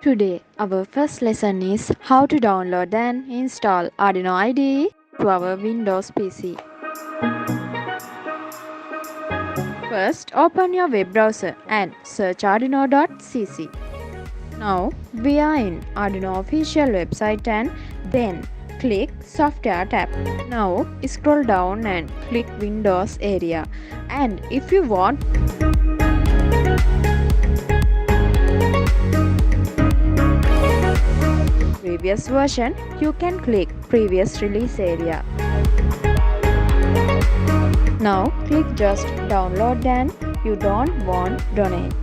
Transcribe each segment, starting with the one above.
Today, our first lesson is how to download and install Arduino IDE to our Windows PC. First, open your web browser and search arduino.cc. Now, we are in Arduino official website and then click Software tab. Now, scroll down and click Windows area. And if you want previous version, you can click previous release area. Now click just download and you don't want donate.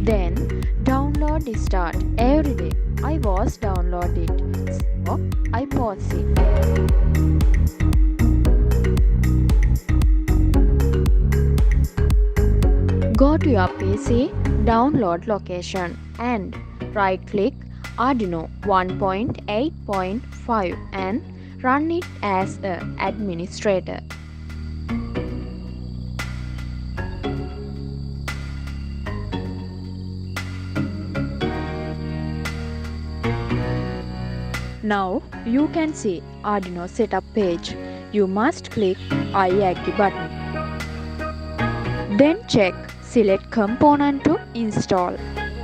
Then download start every day. I was downloaded, so I pause it. Go to your PC download location and right click Arduino 1.8.5 and run it as an administrator. Now you can see Arduino setup page. You must click I agree button. Then check select component to install.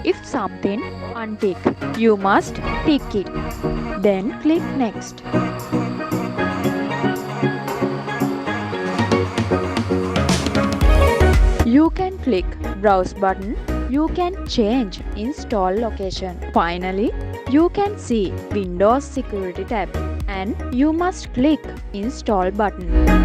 If something untick, you must tick it. Then click next. You can click browse button. You can change install location. Finally, you can see Windows Security tab and you must click install button.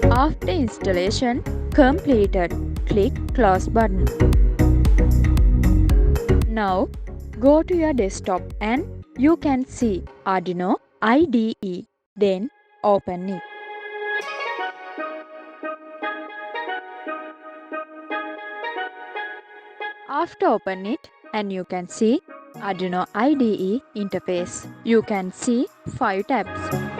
After installation completed, click close button. Now go to your desktop and you can see Arduino IDE. Then open it. After open it and you can see Arduino IDE interface. You can see 5 tabs.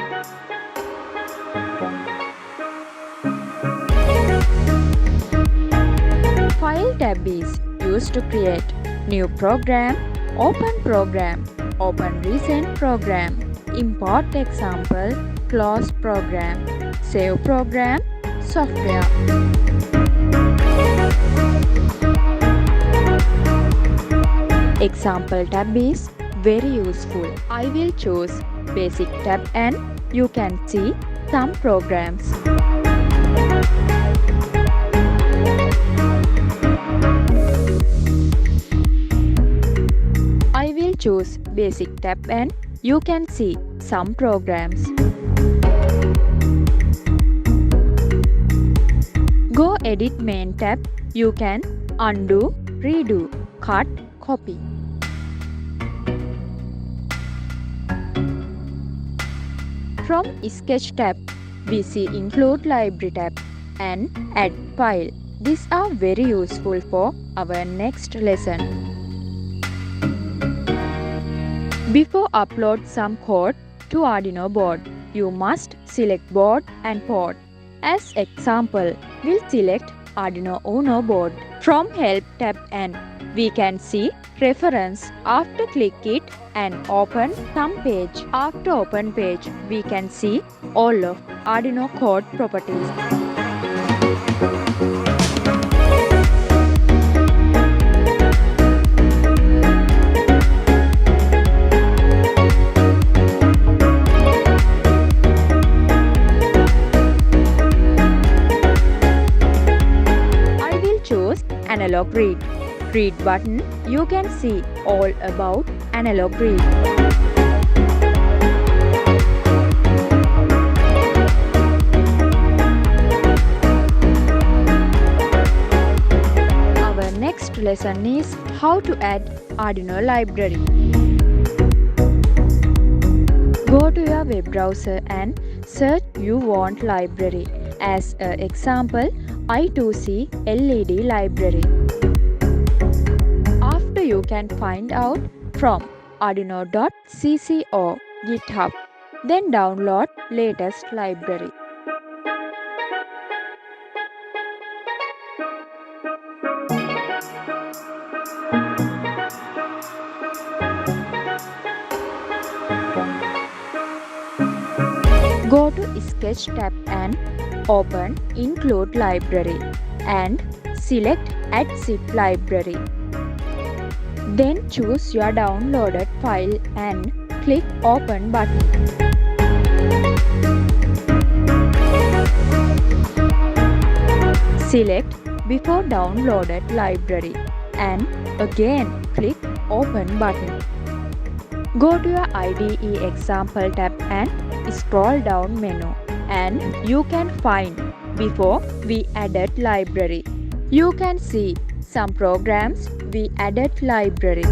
File tab is used to create new program, open recent program, import example, close program, save program, software. Example tab is very useful. I will choose basic tab and you can see some programs. I will choose basic tab and you can see some programs. Go edit main tab. You can undo, redo, cut, copy. From sketch tab, we see include library tab and add file. These are very useful for our next lesson. Before upload some code to Arduino board, you must select board and port. As example, we'll select Arduino Uno board. From help tab and we can see reference. After click it and open some page. After open page, we can see all of Arduino code properties. Analog read button. You can see all about analog read. lesson is how to add Arduino library. Go to your web browser and search you want library. As an example, I2C LED library. After you can find out from arduino.cc or GitHub. Then download latest library. Go to Sketch tab and open Include Library and select Add Zip Library. Then choose your downloaded file and click Open button. Select Before Downloaded Library and again click Open button. Go to your IDE Example tab and scroll down menu and you can find Before we added library. You can see some programs we added library.